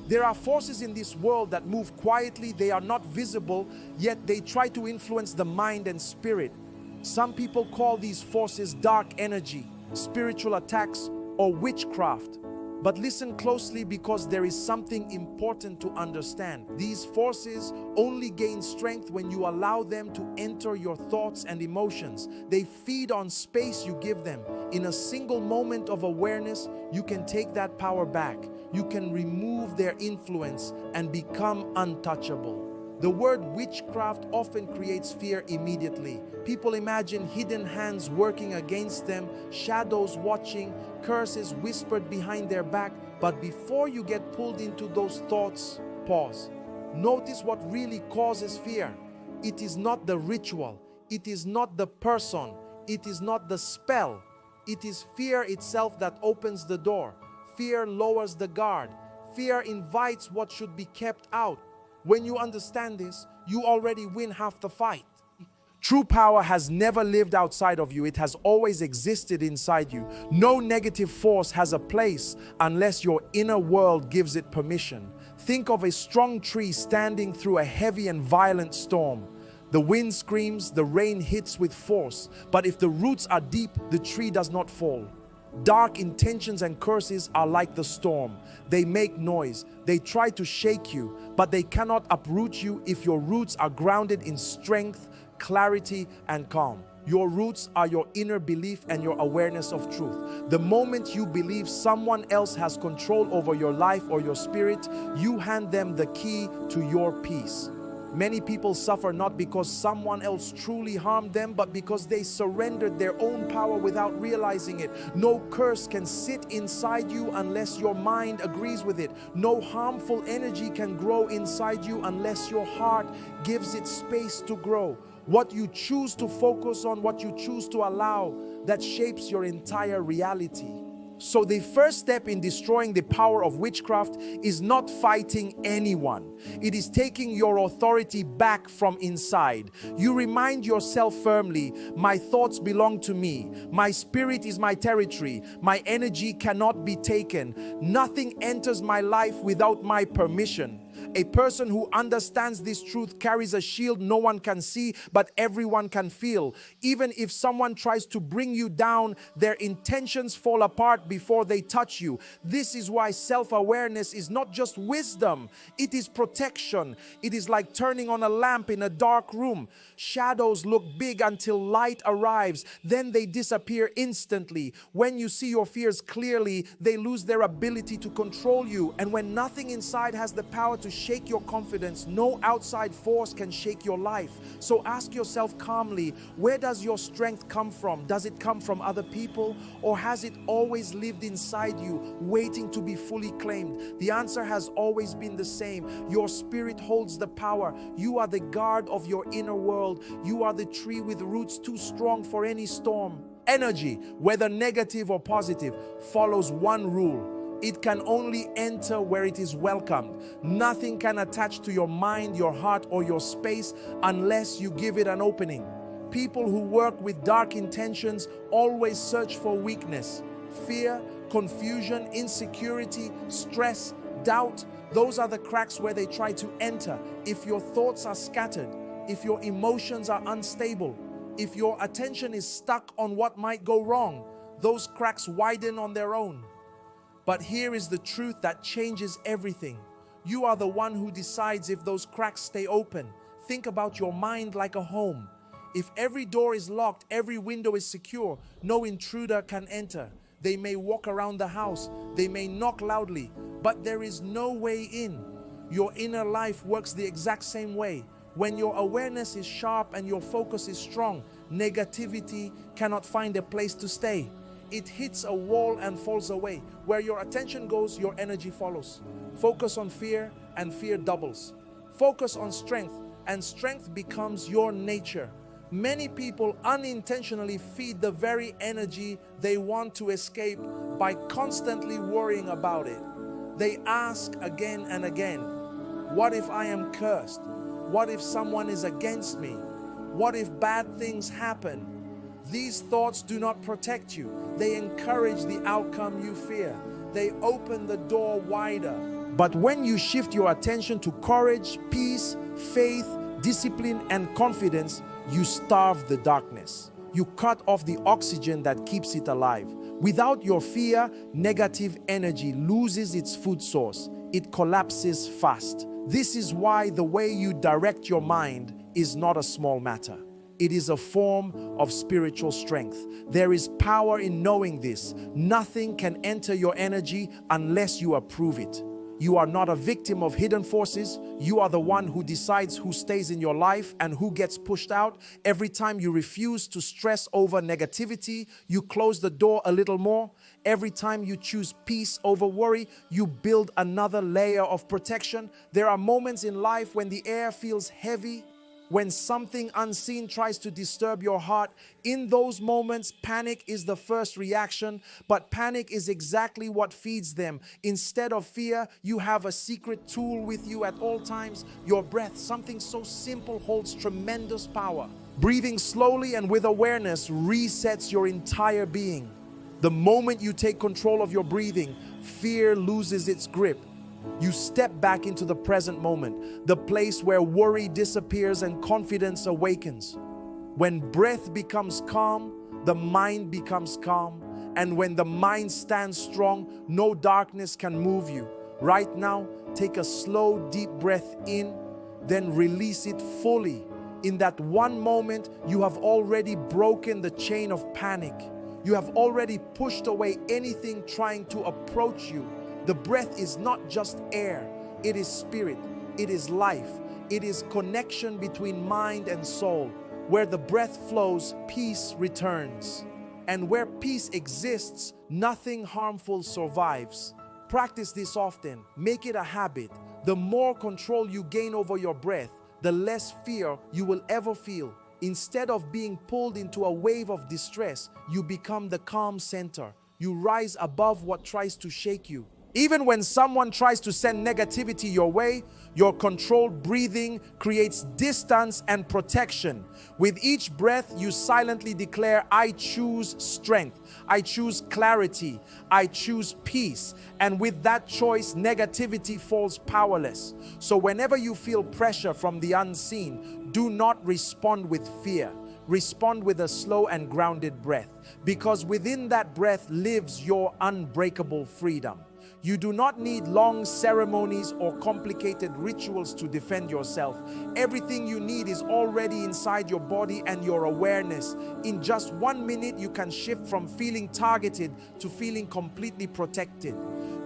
There are forces in this world that move quietly, they are not visible, yet they try to influence the mind and spirit. Some people call these forces dark energy, spiritual attacks, or witchcraft. But listen closely, because there is something important to understand. These forces only gain strength when you allow them to enter your thoughts and emotions. They feed on space you give them. In a single moment of awareness, you can take that power back. You can remove their influence and become untouchable. The word witchcraft often creates fear immediately. People imagine hidden hands working against them, shadows watching, curses whispered behind their back. But before you get pulled into those thoughts, pause. Notice what really causes fear. It is not the ritual. It is not the person. It is not the spell. It is fear itself that opens the door. Fear lowers the guard. Fear invites what should be kept out. When you understand this, you already win half the fight. True power has never lived outside of you. It has always existed inside you. No negative force has a place unless your inner world gives it permission. Think of a strong tree standing through a heavy and violent storm. The wind screams, the rain hits with force, but if the roots are deep, the tree does not fall. Dark intentions and curses are like the storm. They make noise. They try to shake you, but they cannot uproot you if your roots are grounded in strength, clarity, and calm. Your roots are your inner belief and your awareness of truth. The moment you believe someone else has control over your life or your spirit, you hand them the key to your peace. Many people suffer not because someone else truly harmed them, but because they surrendered their own power without realizing it. No curse can sit inside you unless your mind agrees with it. No harmful energy can grow inside you unless your heart gives it space to grow. What you choose to focus on, what you choose to allow, that shapes your entire reality. So the first step in destroying the power of witchcraft is not fighting anyone. It is taking your authority back from inside. You remind yourself firmly, my thoughts belong to me. My spirit is my territory. My energy cannot be taken. Nothing enters my life without my permission. A person who understands this truth carries a shield no one can see, but everyone can feel. Even if someone tries to bring you down, their intentions fall apart before they touch you. This is why self-awareness is not just wisdom, it is protection. It is like turning on a lamp in a dark room. Shadows look big until light arrives, then they disappear instantly. When you see your fears clearly, they lose their ability to control you. And when nothing inside has the power to shake your confidence, no outside force can shake your life. So ask yourself calmly, where does your strength come from? Does it come from other people, or has it always lived inside you, waiting to be fully claimed? The answer has always been the same. Your spirit holds the power. You are the guard of your inner world. You are the tree with roots too strong for any storm. Energy, whether negative or positive, follows one rule. It can only enter where it is welcomed. Nothing can attach to your mind, your heart, or your space unless you give it an opening. People who work with dark intentions always search for weakness. Fear, confusion, insecurity, stress, doubt, those are the cracks where they try to enter. If your thoughts are scattered, if your emotions are unstable, if your attention is stuck on what might go wrong, those cracks widen on their own. But here is the truth that changes everything. You are the one who decides if those cracks stay open. Think about your mind like a home. If every door is locked, every window is secure, no intruder can enter. They may walk around the house, they may knock loudly, but there is no way in. Your inner life works the exact same way. When your awareness is sharp and your focus is strong, negativity cannot find a place to stay. It hits a wall and falls away. Where your attention goes, your energy follows. Focus on fear and fear doubles. Focus on strength and strength becomes your nature. Many people unintentionally feed the very energy they want to escape by constantly worrying about it. They ask again and again, what if I am cursed? What if someone is against me? What if bad things happen? These thoughts do not protect you. They encourage the outcome you fear. They open the door wider. But when you shift your attention to courage, peace, faith, discipline, and confidence, you starve the darkness. You cut off the oxygen that keeps it alive. Without your fear, negative energy loses its food source. It collapses fast. This is why the way you direct your mind is not a small matter. It is a form of spiritual strength. There is power in knowing this. Nothing can enter your energy unless you approve it. You are not a victim of hidden forces. You are the one who decides who stays in your life and who gets pushed out. Every time you refuse to stress over negativity, you close the door a little more. Every time you choose peace over worry, you build another layer of protection. There are moments in life when the air feels heavy, when something unseen tries to disturb your heart. In those moments, panic is the first reaction, but panic is exactly what feeds them. Instead of fear, you have a secret tool with you at all times: your breath. Something so simple holds tremendous power. Breathing slowly and with awareness resets your entire being. The moment you take control of your breathing, fear loses its grip. You step back into the present moment, the place where worry disappears and confidence awakens. When breath becomes calm, the mind becomes calm. And when the mind stands strong, no darkness can move you. Right now, take a slow, deep breath in, then release it fully. In that one moment, you have already broken the chain of panic. You have already pushed away anything trying to approach you. The breath is not just air, it is spirit, it is life, it is connection between mind and soul. Where the breath flows, peace returns. And where peace exists, nothing harmful survives. Practice this often, make it a habit. The more control you gain over your breath, the less fear you will ever feel. Instead of being pulled into a wave of distress, you become the calm center. You rise above what tries to shake you. Even when someone tries to send negativity your way, your controlled breathing creates distance and protection. With each breath, you silently declare, I choose strength, I choose clarity, I choose peace. And with that choice, negativity falls powerless. So whenever you feel pressure from the unseen, do not respond with fear. Respond with a slow and grounded breath, because within that breath lives your unbreakable freedom. You do not need long ceremonies or complicated rituals to defend yourself. Everything you need is already inside your body and your awareness. In just 1 minute, you can shift from feeling targeted to feeling completely protected.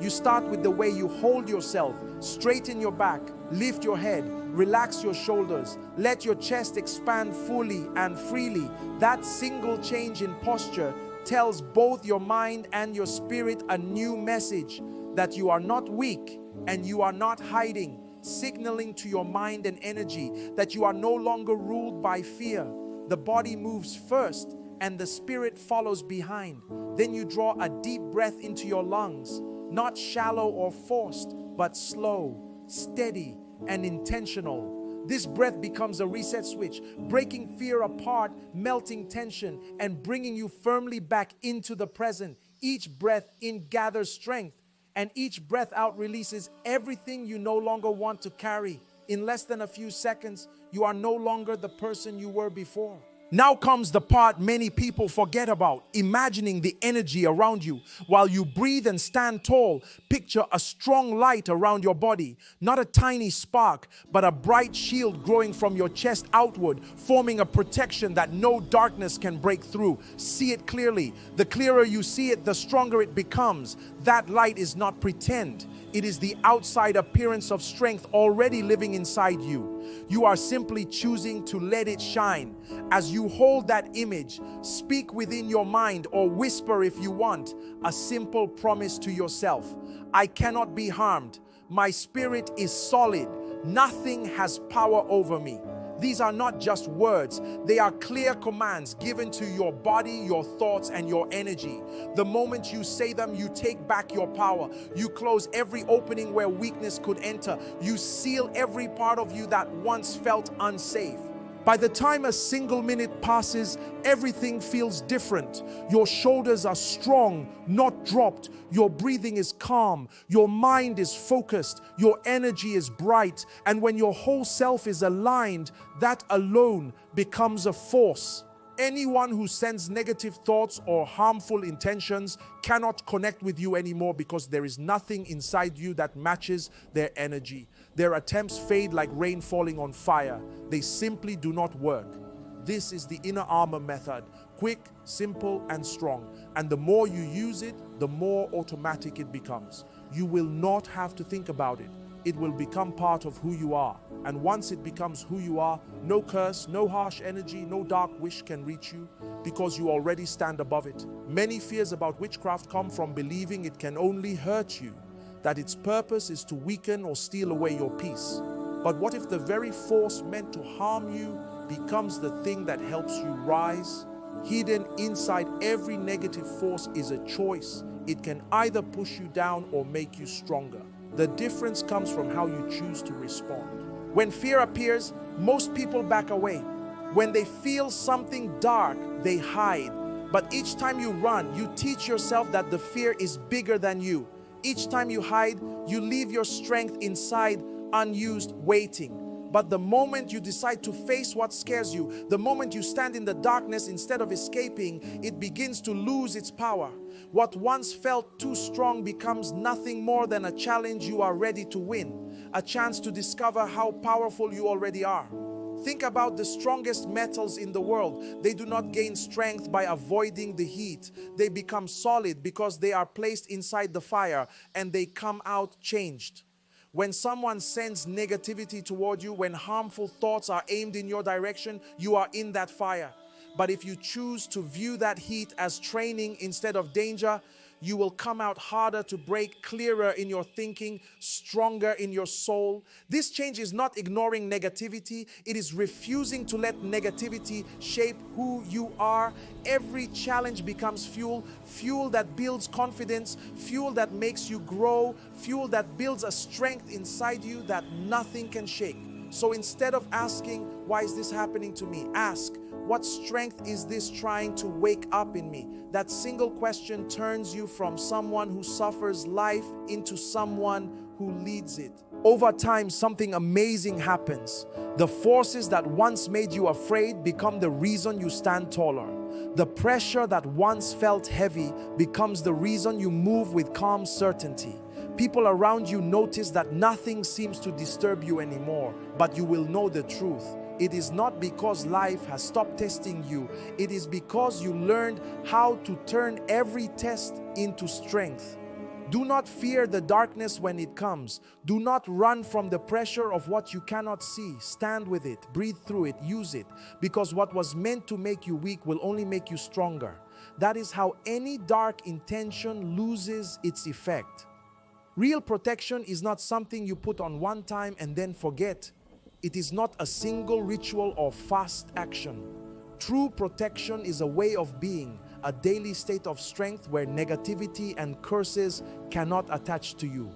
You start with the way you hold yourself. Straighten your back, lift your head, relax your shoulders, let your chest expand fully and freely. That single change in posture tells both your mind and your spirit a new message: that you are not weak and you are not hiding, signaling to your mind and energy that you are no longer ruled by fear. The body moves first and the spirit follows behind. Then you draw a deep breath into your lungs, not shallow or forced, but slow, steady, and intentional. This breath becomes a reset switch, breaking fear apart, melting tension, and bringing you firmly back into the present. Each breath in gathers strength, and each breath out releases everything you no longer want to carry. In less than a few seconds, you are no longer the person you were before. Now comes the part many people forget about: imagining the energy around you. While you breathe and stand tall, picture a strong light around your body. Not a tiny spark, but a bright shield growing from your chest outward, forming a protection that no darkness can break through. See it clearly. The clearer you see it, the stronger it becomes. That light is not pretend. It is the outside appearance of strength already living inside you. You are simply choosing to let it shine. As you hold that image, speak within your mind, or whisper if you want, a simple promise to yourself: I cannot be harmed. My spirit is solid. Nothing has power over me. These are not just words, they are clear commands given to your body, your thoughts, and your energy. The moment you say them, you take back your power. You close every opening where weakness could enter. You seal every part of you that once felt unsafe. By the time a single minute passes, everything feels different. Your shoulders are strong, not dropped. Your breathing is calm. Your mind is focused. Your energy is bright. And when your whole self is aligned, that alone becomes a force. Anyone who sends negative thoughts or harmful intentions cannot connect with you anymore, because there is nothing inside you that matches their energy. Their attempts fade like rain falling on fire. They simply do not work. This is the inner armor method. Quick, simple, and strong. And the more you use it, the more automatic it becomes. You will not have to think about it. It will become part of who you are. And once it becomes who you are, no curse, no harsh energy, no dark wish can reach you, because you already stand above it. Many fears about witchcraft come from believing it can only hurt you, that its purpose is to weaken or steal away your peace. But what if the very force meant to harm you becomes the thing that helps you rise? Hidden inside every negative force is a choice. It can either push you down or make you stronger. The difference comes from how you choose to respond. When fear appears, most people back away. When they feel something dark, they hide. But each time you run, you teach yourself that the fear is bigger than you. Each time you hide, you leave your strength inside, unused, waiting. But the moment you decide to face what scares you, the moment you stand in the darkness instead of escaping, it begins to lose its power. What once felt too strong becomes nothing more than a challenge you are ready to win, a chance to discover how powerful you already are. Think about the strongest metals in the world. They do not gain strength by avoiding the heat. They become solid because they are placed inside the fire, and they come out changed. When someone sends negativity toward you, when harmful thoughts are aimed in your direction, you are in that fire. But if you choose to view that heat as training instead of danger, you will come out harder to break, clearer in your thinking, stronger in your soul. This change is not ignoring negativity. It is refusing to let negativity shape who you are. Every challenge becomes fuel, fuel that builds confidence, fuel that makes you grow, fuel that builds a strength inside you that nothing can shake. So instead of asking, why is this happening to me? Ask, what strength is this trying to wake up in me? That single question turns you from someone who suffers life into someone who leads it. Over time, something amazing happens. The forces that once made you afraid become the reason you stand taller. The pressure that once felt heavy becomes the reason you move with calm certainty. People around you notice that nothing seems to disturb you anymore, but you will know the truth. It is not because life has stopped testing you. It is because you learned how to turn every test into strength. Do not fear the darkness when it comes. Do not run from the pressure of what you cannot see. Stand with it, breathe through it, use it. Because what was meant to make you weak will only make you stronger. That is how any dark intention loses its effect. Real protection is not something you put on one time and then forget. It is not a single ritual or fast action. True protection is a way of being, a daily state of strength where negativity and curses cannot attach to you.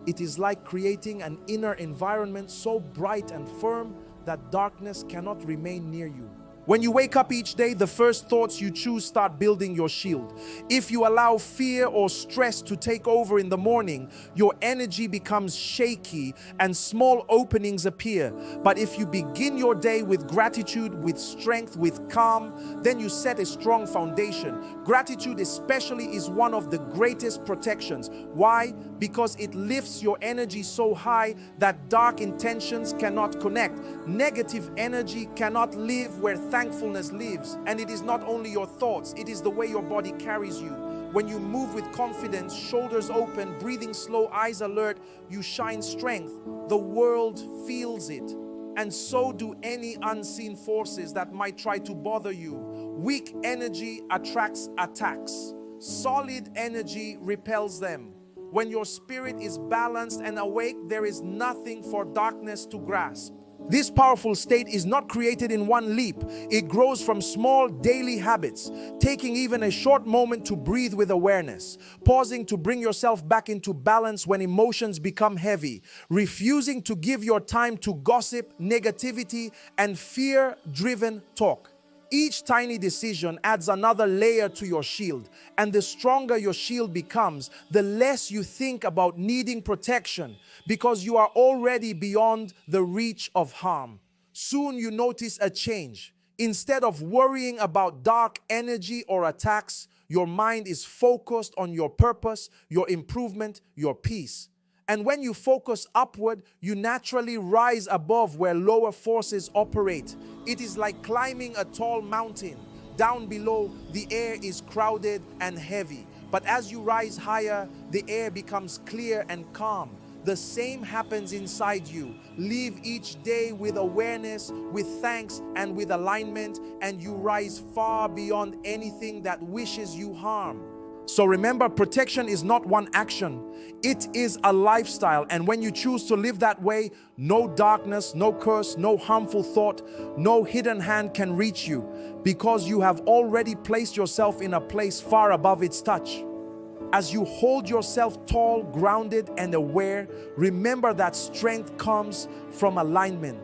It is like creating an inner environment so bright and firm that darkness cannot remain near you. When you wake up each day, the first thoughts you choose start building your shield. If you allow fear or stress to take over in the morning, your energy becomes shaky and small openings appear. But if you begin your day with gratitude, with strength, with calm, then you set a strong foundation. Gratitude especially is one of the greatest protections. Why? Because it lifts your energy so high that dark intentions cannot connect. Negative energy cannot live where thankfulness lives. And it is not only your thoughts, it is the way your body carries you. When you move with confidence, shoulders open, breathing slow, eyes alert, you shine strength. The world feels it. And so do any unseen forces that might try to bother you. Weak energy attracts attacks. Solid energy repels them. When your spirit is balanced and awake, there is nothing for darkness to grasp. This powerful state is not created in one leap. It grows from small daily habits, taking even a short moment to breathe with awareness, pausing to bring yourself back into balance when emotions become heavy, refusing to give your time to gossip, negativity, and fear-driven talk. Each tiny decision adds another layer to your shield, and the stronger your shield becomes, the less you think about needing protection because you are already beyond the reach of harm. Soon you notice a change. Instead of worrying about dark energy or attacks, your mind is focused on your purpose, your improvement, your peace. And when you focus upward, you naturally rise above where lower forces operate. It is like climbing a tall mountain. Down below, the air is crowded and heavy. But as you rise higher, the air becomes clear and calm. The same happens inside you. Live each day with awareness, with thanks, and with alignment, and you rise far beyond anything that wishes you harm. So remember, protection is not one action. It is a lifestyle. And when you choose to live that way, no darkness, no curse, no harmful thought, no hidden hand can reach you because you have already placed yourself in a place far above its touch. As you hold yourself tall, grounded, and aware, remember that strength comes from alignment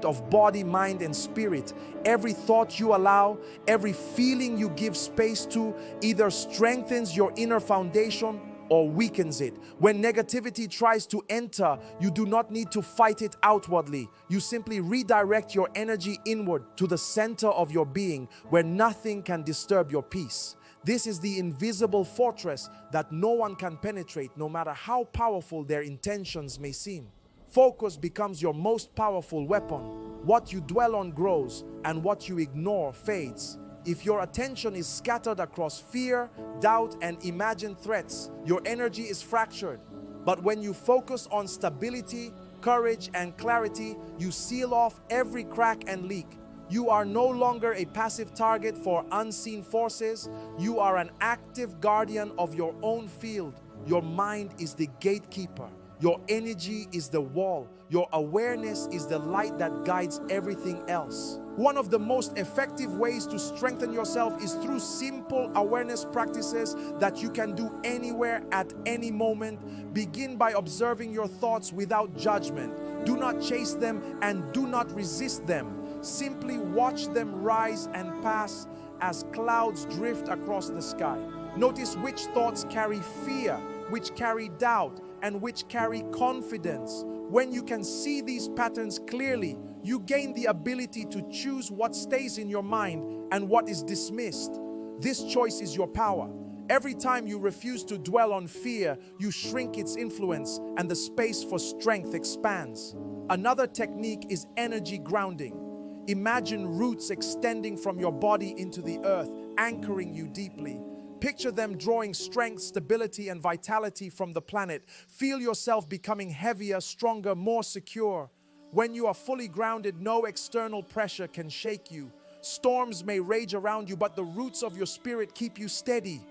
of body, mind, and spirit. Every thought you allow, every feeling you give space to, either strengthens your inner foundation or weakens it. When negativity tries to enter, you do not need to fight it outwardly. You simply redirect your energy inward to the center of your being, where nothing can disturb your peace. This is the invisible fortress that no one can penetrate, no matter how powerful their intentions may seem. Focus becomes your most powerful weapon. What you dwell on grows, and what you ignore fades. If your attention is scattered across fear, doubt, and imagined threats, your energy is fractured. But when you focus on stability, courage, and clarity, you seal off every crack and leak. You are no longer a passive target for unseen forces. You are an active guardian of your own field. Your mind is the gatekeeper. Your energy is the wall. Your awareness is the light that guides everything else. One of the most effective ways to strengthen yourself is through simple awareness practices that you can do anywhere at any moment. Begin by observing your thoughts without judgment. Do not chase them and do not resist them. Simply watch them rise and pass as clouds drift across the sky. Notice which thoughts carry fear, which carry doubt, and which carry confidence. When you can see these patterns clearly, you gain the ability to choose what stays in your mind and what is dismissed. This choice is your power. Every time you refuse to dwell on fear, you shrink its influence and the space for strength expands. Another technique is energy grounding. Imagine roots extending from your body into the earth, anchoring you deeply. Picture them drawing strength, stability, and vitality from the planet. Feel yourself becoming heavier, stronger, more secure. When you are fully grounded, no external pressure can shake you. Storms may rage around you, but the roots of your spirit keep you steady.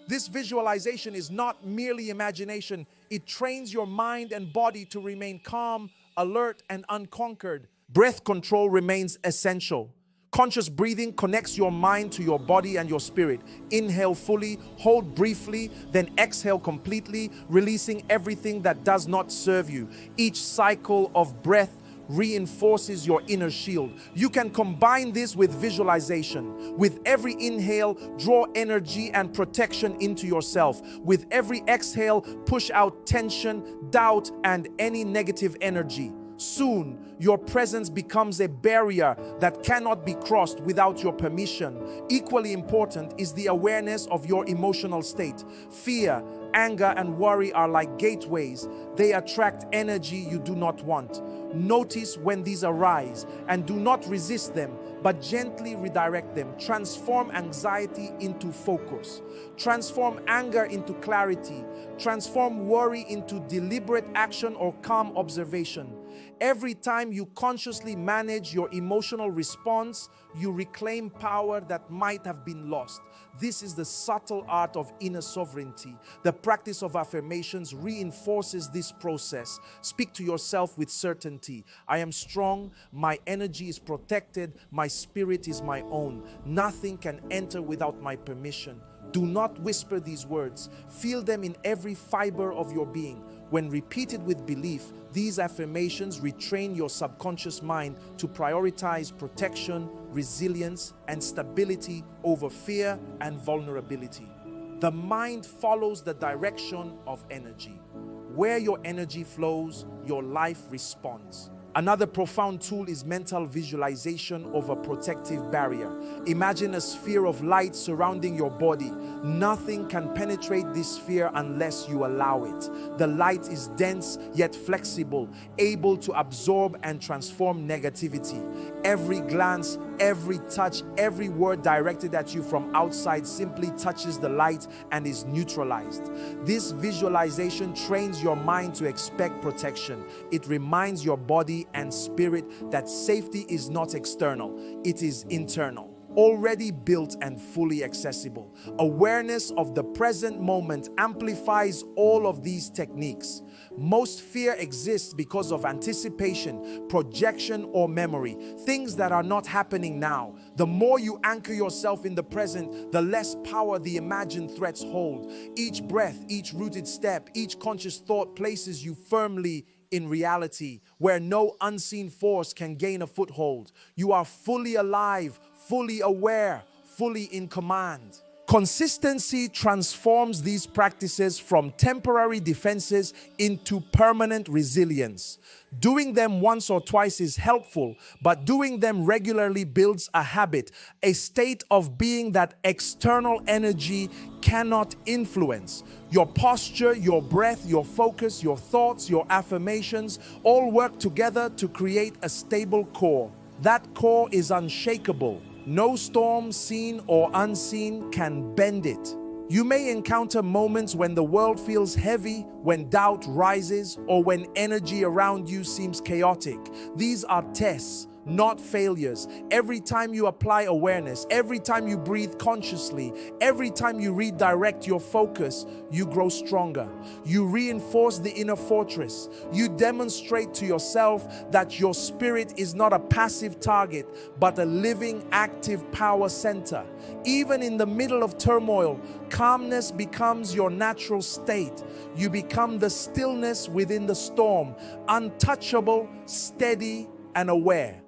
This visualization is not merely imagination. It trains your mind and body to remain calm, alert, and unconquered. Breath control remains essential. Conscious breathing connects your mind to your body and your spirit. Inhale fully, hold briefly, then exhale completely, releasing everything that does not serve you. Each cycle of breath reinforces your inner shield. You can combine this with visualization. With every inhale, draw energy and protection into yourself. With every exhale, push out tension, doubt, and any negative energy. Soon, your presence becomes a barrier that cannot be crossed without your permission. Equally important is the awareness of your emotional state. Fear, anger, and worry are like gateways. They attract energy you do not want. Notice when these arise and do not resist them, but gently redirect them. Transform anxiety into focus. Transform anger into clarity. Transform worry into deliberate action or calm observation. Every time you consciously manage your emotional response, you reclaim power that might have been lost. This is the subtle art of inner sovereignty. The practice of affirmations reinforces this process. Speak to yourself with certainty. I am strong, my energy is protected, my spirit is my own. Nothing can enter without my permission. Do not whisper these words. Feel them in every fiber of your being. When repeated with belief, these affirmations retrain your subconscious mind to prioritize protection, resilience, and stability over fear and vulnerability. The mind follows the direction of energy. Where your energy flows, your life responds. Another profound tool is mental visualization of a protective barrier. Imagine a sphere of light surrounding your body. Nothing can penetrate this sphere unless you allow it. The light is dense yet flexible, able to absorb and transform negativity. Every glance, every touch, every word directed at you from outside simply touches the light and is neutralized. This visualization trains your mind to expect protection. It reminds your body and spirit that safety is not external, it is internal, already built and fully accessible. Awareness of the present moment amplifies all of these techniques. Most fear exists because of anticipation, projection, or memory, things that are not happening now. The more you anchor yourself in the present, the less power the imagined threats hold. Each breath, each rooted step, each conscious thought places you firmly in reality, where no unseen force can gain a foothold. You are fully alive, fully aware, fully in command. Consistency transforms these practices from temporary defenses into permanent resilience. Doing them once or twice is helpful, but doing them regularly builds a habit, a state of being that external energy cannot influence. Your posture, your breath, your focus, your thoughts, your affirmations all work together to create a stable core. That core is unshakable. No storm, seen or unseen, can bend it. You may encounter moments when the world feels heavy, when doubt rises, or when energy around you seems chaotic. These are tests, not failures. Every time you apply awareness, every time you breathe consciously, every time you redirect your focus, you grow stronger. You reinforce the inner fortress. You demonstrate to yourself that your spirit is not a passive target, but a living, active power center. Even in the middle of turmoil, calmness becomes your natural state. You become the stillness within the storm, untouchable, steady, and aware.